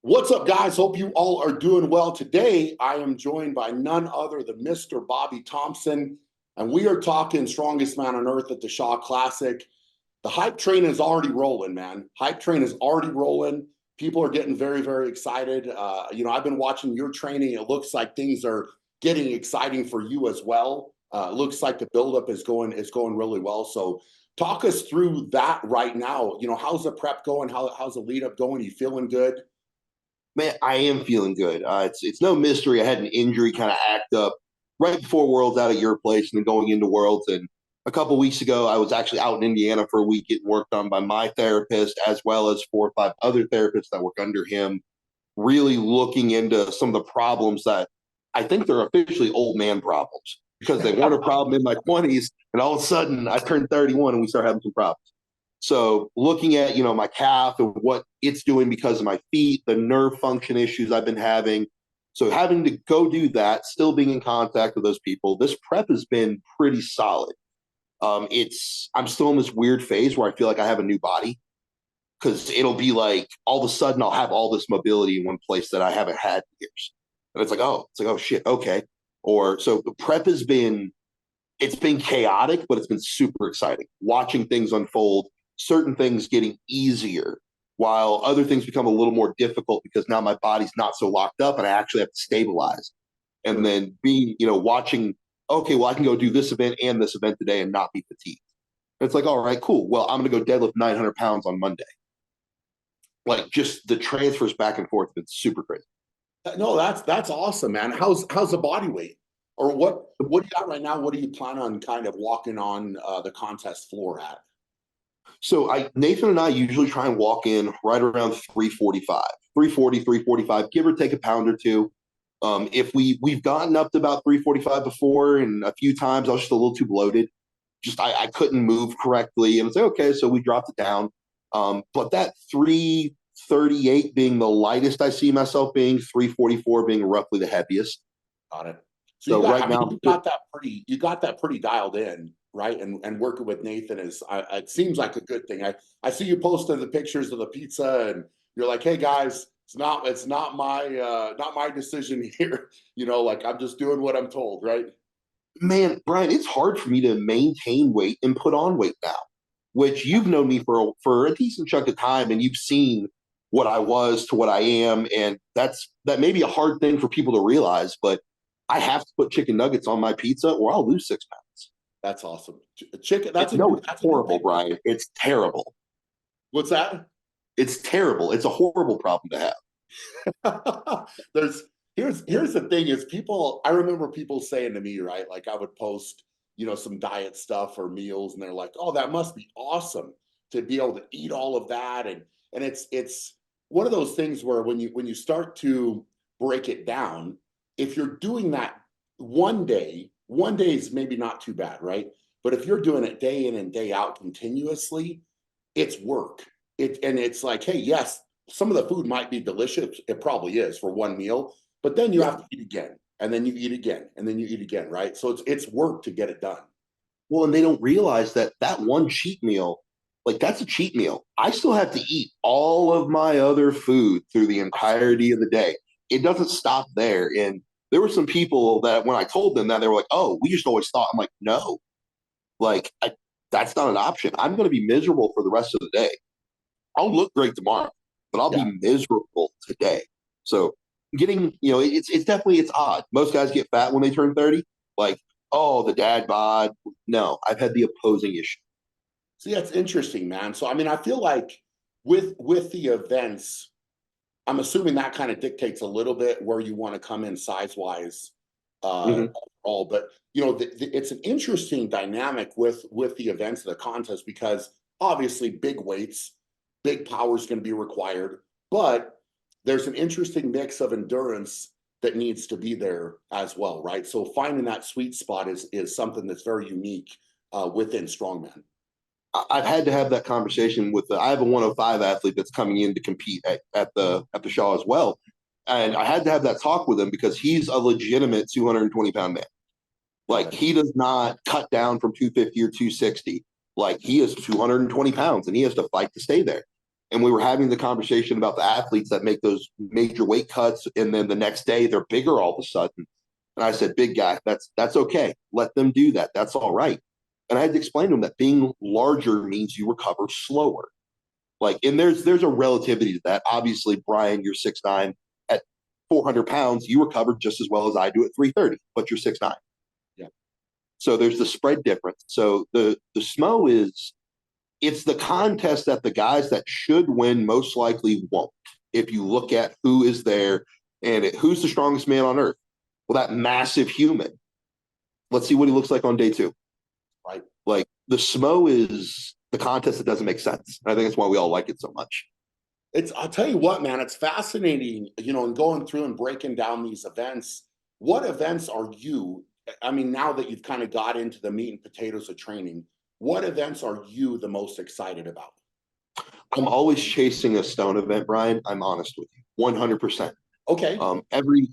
What's up, guys? Hope you all are doing well. Today, I am joined by none other than Mr. Bobby Thompson, and we are talking strongest man on earth at the Shaw Classic. The hype train is already rolling, man. Hype train is already rolling. People are getting very, very excited. I've been watching your training. It looks like things are getting exciting for you as well. It looks like the buildup is going really well. So, talk us through that right now. How's the prep going? How's the lead up going? Are you feeling good? Man, I am feeling good. It's no mystery. I had an injury kind of act up right before Worlds out at your place, and then going into Worlds. And a couple weeks ago, I was actually out in Indiana for a week getting worked on by my therapist, as well as 4 or 5 other therapists that work under him. Really looking into some of the problems that I think they're officially old man problems because they weren't a problem in my 20s, and all of a sudden I turned 31 and we start having some problems. So looking at, my calf and what it's doing because of my feet, the nerve function issues I've been having. So having to go do that, still being in contact with those people, this prep has been pretty solid. I'm still in this weird phase where I feel like I have a new body because it'll be like all of a sudden I'll have all this mobility in one place that I haven't had in years. And it's like, oh shit, okay. Or so the prep it's been chaotic, but it's been super exciting. Watching things unfold, certain things getting easier while other things become a little more difficult because now my body's not so locked up and I actually have to stabilize. And then being, watching, okay, well, I can go do this event and this event today and not be fatigued. And it's like, all right, cool. Well, I'm going to go deadlift 900 pounds on Monday. Like just the transfers back and forth have been super crazy. No, that's awesome, man. How's the body weight? Or what do you got right now? What do you plan on kind of walking on the contest floor at? So Nathan and I usually try and walk in right around 345, 340, 345, give or take a pound or two. If we've gotten up to about 345 before, and a few times I was just a little too bloated. Just I couldn't move correctly. And it's like, okay, so we dropped it down. But that 338 being the lightest I see myself being, 344 being roughly the heaviest. Got it. So So right now, you got that pretty dialed in, right? And working with Nathan it seems like a good thing. I see you posted the pictures of the pizza, and you're like, hey guys, it's not my decision here. Like I'm just doing what I'm told, right? man, Brian, it's hard for me to maintain weight and put on weight now, which you've known me for a decent chunk of time, and you've seen what I was to what I am, and that may be a hard thing for people to realize, but I have to put chicken nuggets on my pizza or I'll lose 6 pounds. That's awesome. Chicken. No, it's That's a new horrible, thing. Brian. It's terrible. What's that? It's terrible. It's a horrible problem to have. There's here's the thing is people I remember people saying to me, right? Like I would post, some diet stuff or meals, and they're like, oh, that must be awesome to be able to eat all of that. And it's one of those things where when you start to break it down, if you're doing that one day is maybe not too bad, right? But if you're doing it day in and day out continuously, it's work. It's like, hey, yes, some of the food might be delicious. It probably is for one meal, but then you Yeah. have to eat again, and then you eat again, and then you eat again, right? So it's work to get it done. Well, and they don't realize that one cheat meal, like that's a cheat meal. I still have to eat all of my other food through the entirety of the day. It doesn't stop there. And there were some people that when I told them that, they were like, oh, we just always thought. I'm like, no, like that's not an option. I'm going to be miserable for the rest of the day. I'll look great tomorrow, but I'll Yeah. be miserable today. So getting, it's definitely it's odd. Most guys get fat when they turn 30. Like, oh, the dad bod. No, I've had the opposing issue. See, that's interesting, man. So I mean, I feel like with the events, I'm assuming that kind of dictates a little bit where you want to come in size wise, Mhm. overall. But it's an interesting dynamic with the events of the contest because obviously big weights, big power is going to be required, but there's an interesting mix of endurance that needs to be there as well, right? So finding that sweet spot is something that's very unique within strongman. I've had to have that conversation with I have a 105 athlete that's coming in to compete at the Shaw as well, and I had to have that talk with him because he's a legitimate 220-pound man. Got Like it. he does not cut down from 250 or 260. Like he is 220 pounds and he has to fight to stay there. and we were having the conversation about the athletes that make those major weight cuts, and then the next day they're bigger all of a sudden. And I said, big guy, that's okay. Let them do that. That's all right. And I had to explain to him that being larger means you recover slower. Like, and there's a relativity to that. Obviously, Brian, you're 6'9". At 400 pounds, you recover just as well as I do at 330, but you're 6'9". Yeah. So there's the spread difference. So the SMO is, it's the contest that the guys that should win most likely won't. If you look at who is there and who's the strongest man on earth, well, that massive human. Let's see what he looks like on day 2. Right. Like, the SMO is the contest that doesn't make sense. I think that's why we all like it so much. I'll tell you what, man, it's fascinating, and going through and breaking down these events. What events are you, I mean, now that you've kind of got into the meat and potatoes of training, what events are you the most excited about? I'm always chasing a stone event, Brian. I'm honest with you, 100%. Okay.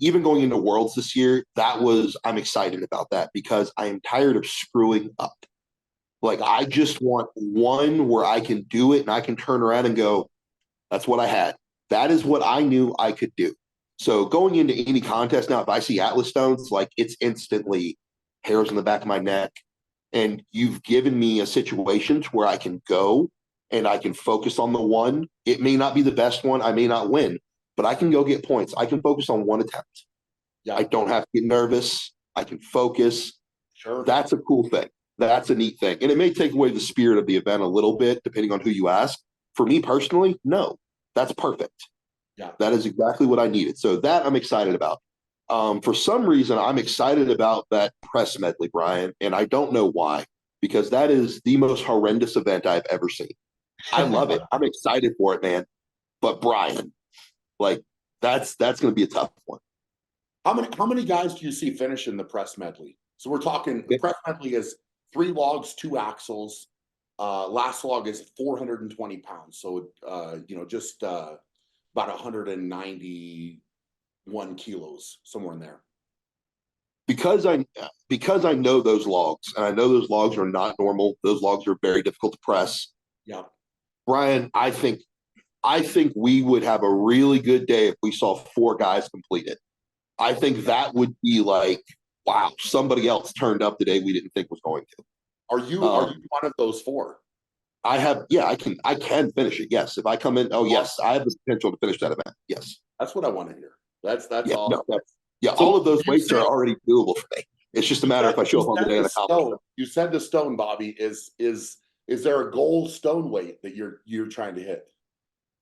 Even going into Worlds this year, I'm excited about that because I am tired of screwing up. Like, I just want one where I can do it and I can turn around and go, that's what I had. That is what I knew I could do. So going into any contest now, if I see Atlas stones, like, it's instantly hairs on the back of my neck. And you've given me a situation where I can go and I can focus on the one. It may not be the best one. I may not win, but I can go get points. I can focus on one attempt. Yeah. I don't have to get nervous. I can focus. Sure. That's a cool thing. That's a neat thing. And it may take away the spirit of the event a little bit, depending on who you ask. For me personally, no, that's perfect. Yeah. That is exactly what I needed. So that I'm excited about. For some reason, I'm excited about that press medley, Brian, and I don't know why, because that is the most horrendous event I've ever seen. I love it. I'm excited for it, man. But Brian, like, that's going to be a tough one. How many guys do you see finishing the press medley? So we're talking, the press medley is 3 logs, 2 axles. Last log is 420 pounds. So, just about 191 kilos, somewhere in there. Because I know those logs, and I know those logs are not normal. Those logs are very difficult to press. Yeah. Brian, I think we would have a really good day if we saw 4 guys complete it. I think that would be like, wow, somebody else turned up today we didn't think was going to. Are you one of those 4? I can finish it. Yes. If I come in, yes, I have the potential to finish that event. Yes. That's what I want to hear. That's yeah, awesome. No, so all of those weights are already doable for me. It's just a matter if I show up on the day and accomplish it. You said the stone, Bobby. Is there a goal stone weight that you're trying to hit?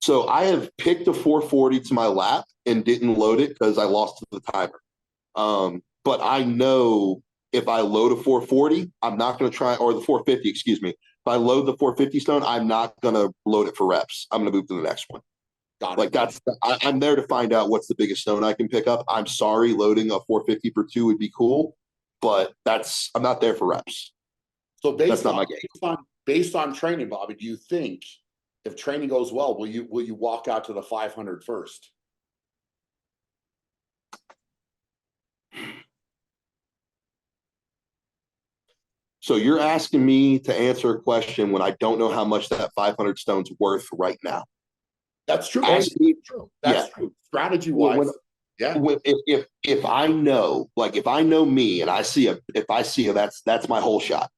So I have picked a 440 to my lap and didn't load it because I lost the timer. But I know if I load a 440, I'm not going to try, or the 450, excuse me. If I load the 450 stone, I'm not going to load it for reps. I'm going to move to the next one. Got it. Like, I'm there to find out what's the biggest stone I can pick up. I'm sorry, loading a 450 for 2 would be cool, but I'm not there for reps. So based on training, Bobby, do you think if training goes well, will you walk out to the 500 first? So you're asking me to answer a question when I don't know how much that 500 stone's worth right now. That's true. That's true. Strategy wise. If I know, like, if I know me and I see that's my whole shot.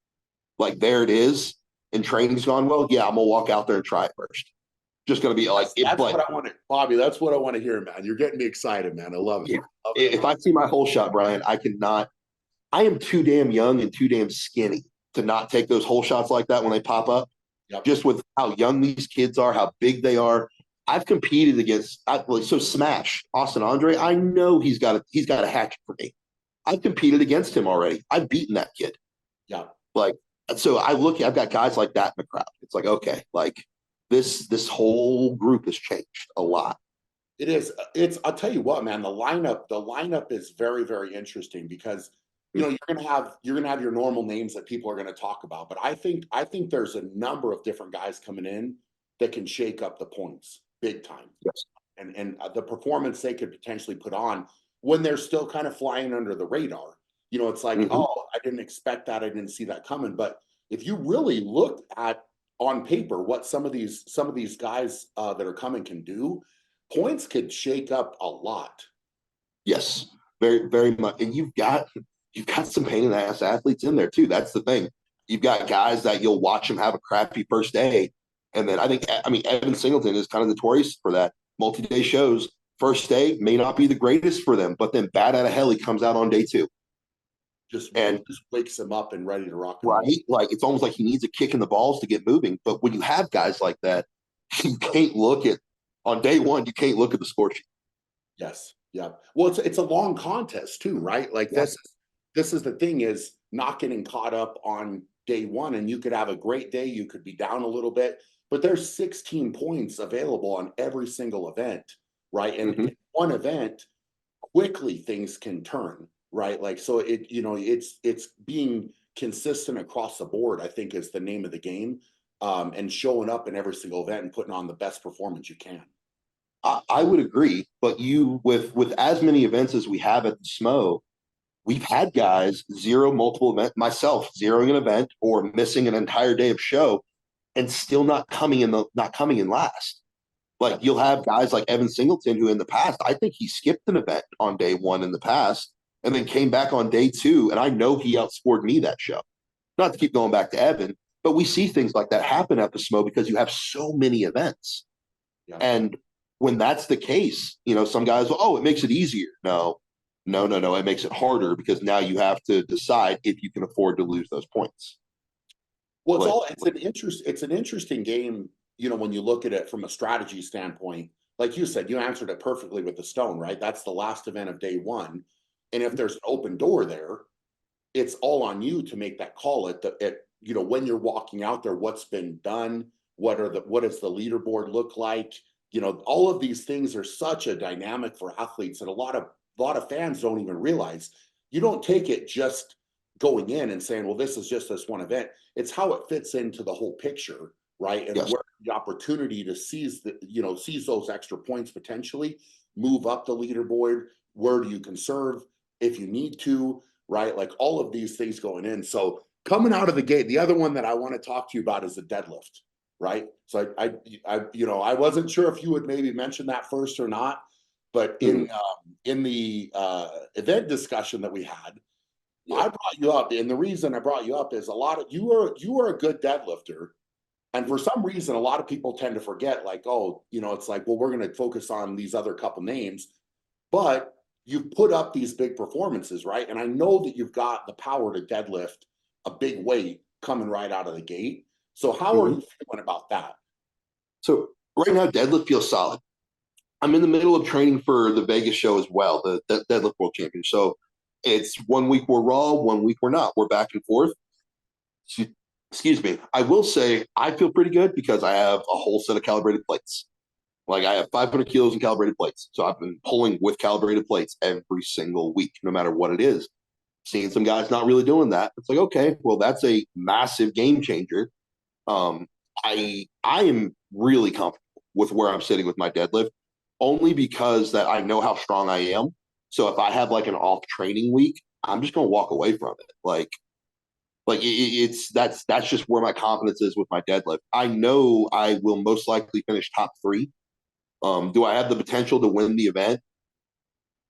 Like, there it is, and training's gone well. Yeah, I'm gonna walk out there and try it first. Just gonna be like, what I want to, Bobby. That's what I want to hear, man. You're getting me excited, man. I love it. Yeah. If I see my whole shot, Brian, I cannot. I am too damn young and too damn skinny to not take those whole shots like that when they pop up. Yep. Just with how young these kids are, how big they are. I've competed against Smash, Austin Andre. I know he's got a hatchet for me. I've competed against him already. I've beaten that kid. Yeah. Like, so I've got guys like that in the crowd. It's like, okay, like, this whole group has changed a lot. It is. I'll tell you what, man, the lineup is very, very interesting because you're gonna have your normal names that people are gonna talk about. But I think there's a number of different guys coming in that can shake up the points big time. Yes. And the performance they could potentially put on when they're still kind of flying under the radar. It's like, oh, I didn't expect that. I didn't see that coming. But if you really look at on paper what some of these guys that are coming can do, points could shake up a lot. Yes, very, very much. And you've got some pain in the ass athletes in there too. That's the thing. You've got guys that you'll watch them have a crappy first day, and then I mean, Evan Singleton is kind of notorious for that. Multi-day shows, first day may not be the greatest for them, but then bad out of hell, he comes out on day two, and Just wakes him up and ready to rock and roll. right, like it's almost like he needs a kick in the balls to get moving. But when you have guys like that, you can't look at on day one. You can't look at the score sheet. Yes. Yeah. Well, it's a long contest too, right? Like Yeah. this is the thing is not getting caught up on day one, and you could have a great day, you could be down a little bit, but there's 16 points available on every single event, right? And Mm-hmm. in one event, quickly things can turn, right? Like so it, you know, it's being consistent across the board, I think is the name of the game. And showing up in every single event and putting on the best performance you can. I would agree, but you with as many events as we have at the SMO, we've had guys zero multiple event, myself zeroing an event or missing an entire day of show, and still not coming in last. Like you'll have guys like Evan Singleton, who in the past I think he skipped an event on day one in the past, and then came back on day two, and I know he outscored me that show. Not to keep going back to Evan, but we see things like that happen at the SMO because you have so many events. Yeah. And when that's the case, you know, some guys, oh, it makes it easier. No, no, no, no. It makes it harder because now you have to decide if you can afford to lose those points. Well, Like, it's an interesting game, you know, when you look at it from a strategy standpoint. Like you said, you answered it perfectly with the stone, right? That's the last event of day one. And if there's an open door there, it's all on you to make that call you know, when you're walking out there, what's been done, what does the leaderboard look like? You know, all of these things are such a dynamic for athletes, and a lot of fans don't even realize. You don't take it just going in and saying, well, this is just this one event. It's how it fits into the whole picture, right? And yes. where the opportunity to seize those extra points potentially, move up the leaderboard. Where do you conserve if you need to, right? Like all of these things going in. So coming out of the gate, the other one that I want to talk to you about is the deadlift, right? So you know, I wasn't sure if you would maybe mention that first or not, but Mm-hmm. in the event discussion that we had, Yeah. I brought you up, and the reason I brought you up is a lot of you are a good deadlifter, and for some reason, a lot of people tend to forget, like, oh, you know, it's like, well, we're going to focus on these other couple names, but you've put up these big performances, right? And I know that you've got the power to deadlift a big weight coming right out of the gate. So how are Mm-hmm. you feeling about that? So right now, deadlift feels solid. I'm in the middle of training for the Vegas show as well, the Deadlift World Champion. So it's 1 week we're raw, 1 week we're not. We're back and forth. Excuse me. I will say I feel pretty good because I have a whole set of calibrated plates. Like I have 500 kilos in calibrated plates. So I've been pulling with calibrated plates every single week, no matter what it is. Seeing some guys not really doing that. It's like, okay, well, that's a massive game changer. Um, I am really comfortable with where I'm sitting with my deadlift, only because that I know how strong I am. So if I have like an off training week, I'm just gonna walk away from it. It's that's just where my confidence is with my deadlift. I know I will most likely finish top three. Do I have the potential to win the event?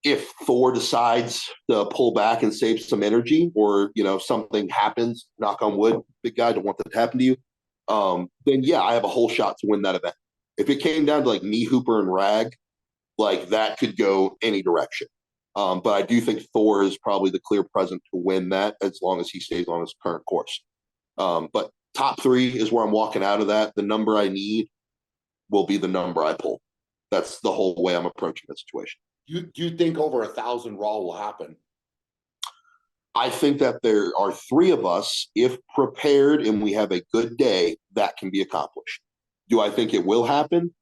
If Thor decides to pull back and save some energy, or you know something happens, knock on wood, big guy, don't want that to happen to you. Then yeah, I have a whole shot to win that event. If it came down to like me, Hooper, and Rag, like that could go any direction. But I do think Thor is probably the clear present to win that as long as he stays on his current course. But top three is where I'm walking out of that. The number I need will be the number I pull. That's the whole way I'm approaching the situation. Do you think over 1,000 raw will happen? I think that there are three of us, if prepared and we have a good day, that can be accomplished. Do I think it will happen?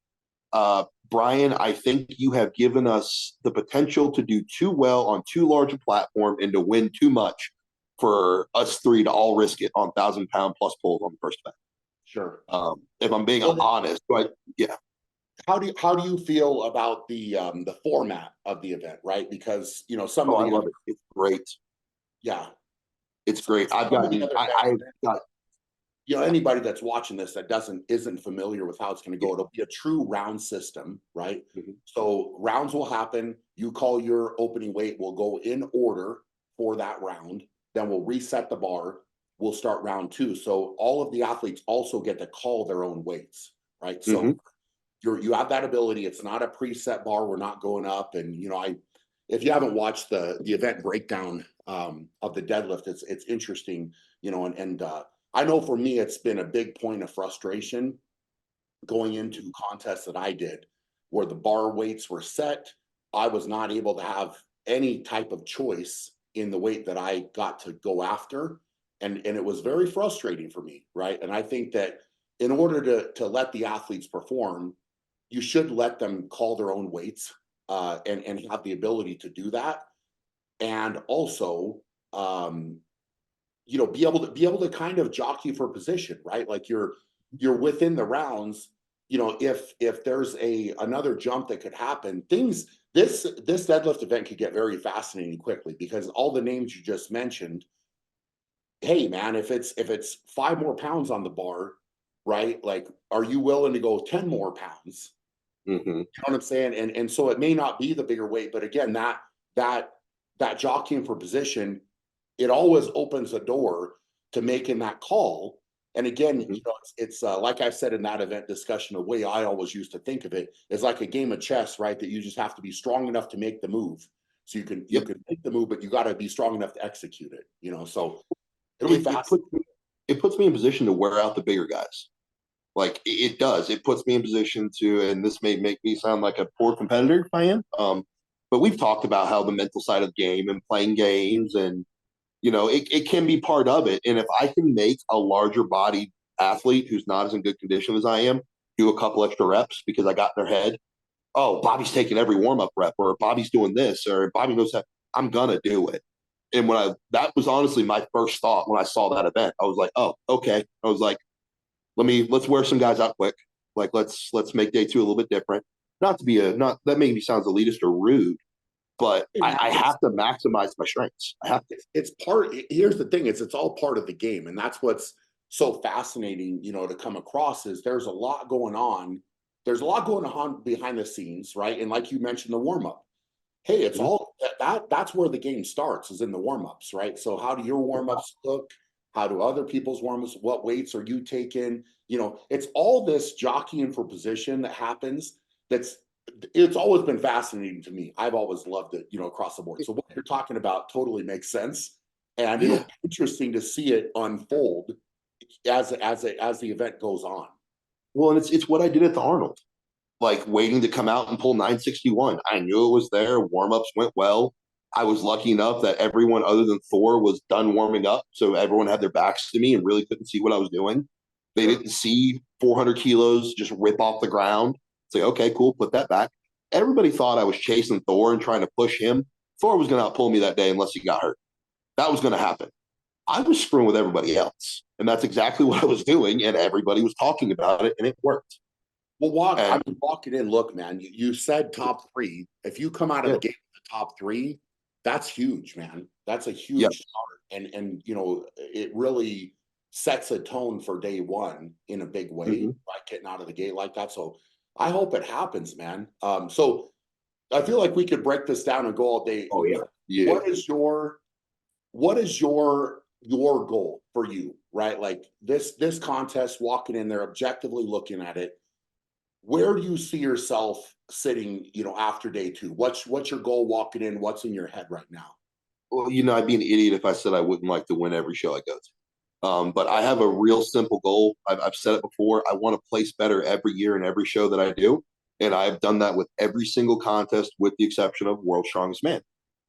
Brian, I think you have given us the potential to do too well on too large a platform and to win too much for us three to all risk it on 1,000 pound plus pulls on the first event. Sure. If I'm being Well, honest, but yeah, how do you feel about the format of the event, right? Because you know some oh, of I the love it. It's great. yeah, It's great. some of the other I've events, got anybody that's watching this that isn't familiar with how it's going to go, it'll be a true round system, right? Mhm. So rounds will happen. You call your opening weight. We'll go in order for that round. Then we'll reset the bar. We'll start round two. So all of the athletes also get to call their own weights, right? So Mhm. you have that ability. It's not a preset bar. We're not going up. And if you haven't watched the event breakdown of the deadlift, it's interesting, and I know for me it's been a big point of frustration going into contests that I did where the bar weights were set. I was not able to have any type of choice in the weight that I got to go after. And it was very frustrating for me, right? And I think that in order to let the athletes perform, you should let them call their own weights, and have the ability to do that. And also, um, be able to kind of jockey for position, right? Like you're within the rounds. If there's another jump that could happen, this deadlift event could get very fascinating quickly because all the names you just mentioned. Hey man, if it's 5 more pounds on the bar, right? Like, are you willing to go 10 more pounds? Mhm. You know what I'm saying? And so it may not be the bigger weight, but again, that that jockeying for position, it always opens a door to making that call. And again, Mhm. it's like I said in that event discussion, the way I always used to think of it is like a game of chess, right? That you just have to be strong enough to make the move. So you Yep. can make the move, but you got to be strong enough to execute it. So it'll be It it fast. puts me it puts me in position to wear out the bigger guys. Like it does. It puts me in position to, and this may make me sound like a poor competitor if I am. But we've talked about how the mental side of the game and playing games, and it can be part of it. And if I can make a larger bodied athlete who's not as in good condition as I am do a couple extra reps because I got in their head, oh, Bobby's taking every warm up rep, or Bobby's doing this, or Bobby knows that, I'm gonna do it. And that was honestly my first thought when I saw that event. I was like, oh, okay. I was like, let's wear some guys out quick. Like let's make day two a little bit different. Not to be not that maybe sounds elitist or rude, but Hey, man, I have to maximize my strengths. I have to. it's part. Here's the thing: it's all part of the game, and that's what's so fascinating, to come across. Is there's a lot going on. There's a lot going on behind the scenes, right? And like you mentioned, the warm up. Hey, it's Mhm. all that's where the game starts, is in the warm ups, right? So how do your warm ups look? How do other people's warm ups? What weights are you taking? It's all this jockeying for position that happens. That's it's always been fascinating to me. I've always loved it, across the board. So what you're talking about totally makes sense, and it'll Yeah. be interesting to see it unfold as the event goes on. Well, and it's what I did at the Arnold, like waiting to come out and pull 961. I knew it was there. Warm ups went well. I was lucky enough that everyone other than Thor was done warming up, so everyone had their backs to me and really couldn't see what I was doing. They Sure. didn't see 400 kilos just rip off the ground. Say, okay, cool, put that back. Everybody thought I was chasing Thor and trying to push him. Thor was going to outpull me that day unless he got hurt. That was going to happen. I was screwing with everybody else, and that's exactly what I was doing. And everybody was talking about it, and it worked. Well, And walking in. Look, man, you said top three. If you come out of yeah, the gate with the top three, that's huge, man. That's a yeah, huge start, and it really sets a tone for day one in a big way mm-hmm. by getting out of the gate like that. So I hope it happens, man. So I feel like we could break this down and go all day. Oh yeah, yeah. What is your goal for you, right? Like this contest, walking in there, objectively looking at it, where do you see yourself sitting, after day two? What's your goal walking in? What's in your head right now? Well, I'd be an idiot if I said I wouldn't like to win every show I go to. But I have a real simple goal. I've said it before. I want to place better every year in every show that I do. And I've done that with every single contest, with the exception of World's Strongest Man.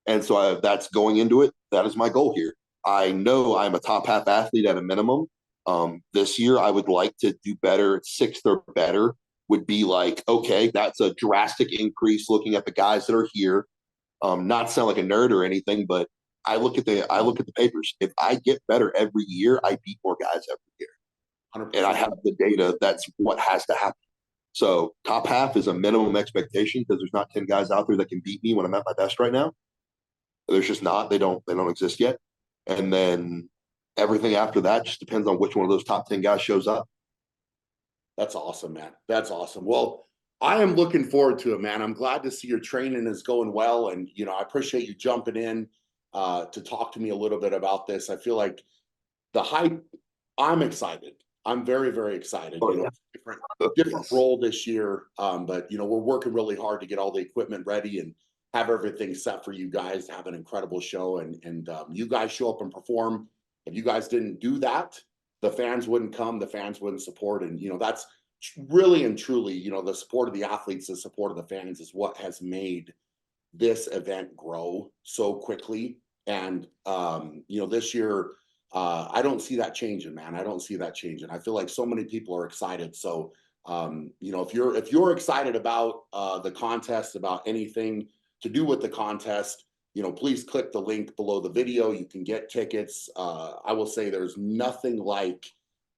And so that's going into it. That is my goal here. I know I'm a top half athlete at a minimum. This year, I would like to do better. Sixth or better would be like, okay, that's a drastic increase looking at the guys that are here. Not sound like a nerd or anything, but I look at the papers. If I get better every year, I beat more guys every year, and I 100%. have the data. That's what has to happen. So top half is a minimum expectation because there's not 10 guys out there that can beat me when I'm at my best right now. There's just not. They don't exist yet. And then everything after that just depends on which one of those top 10 guys shows up. That's awesome, man. That's awesome. Well, I am looking forward to it, man. I'm glad to see your training is going well. And, I appreciate you jumping in to talk to me a little bit about this. I feel like the hype, I'm excited. I'm very, very excited. Oh, yeah. Different Yes. role this year. But we're working really hard to get all the equipment ready and have everything set for you guys to have an incredible show. And you guys show up and perform. If you guys didn't do that, the fans wouldn't come, the fans wouldn't support. And that's really and truly, the support of the athletes, the support of the fans is what has made this event grow so quickly. And this year, I don't see that changing, man. I don't see that changing. I feel like so many people are excited. So if you're excited about the contest, about anything to do with the contest, please click the link below the video. You can get tickets. I will say there's nothing like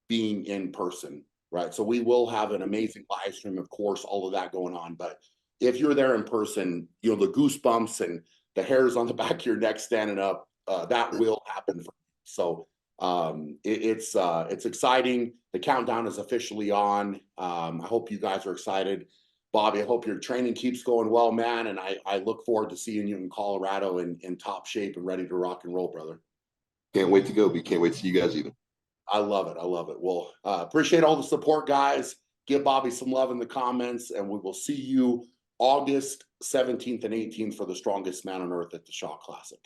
being in person, right? So we will have an amazing live stream, of course, all of that going on. But if you're there in person, the goosebumps and the hairs on the back of your neck standing up, that will happen for you. So it's exciting. The countdown is officially on. I hope you guys are excited. Bobby, I hope your training keeps going well, man. And I look forward to seeing you in Colorado in top shape and ready to rock and roll, brother. Can't wait to go, but can't wait to see you guys either. I love it. I love it. Well, appreciate all the support, guys. Give Bobby some love in the comments, and we will see you August 17th and 18th for the strongest man on earth at the Shaw Classic.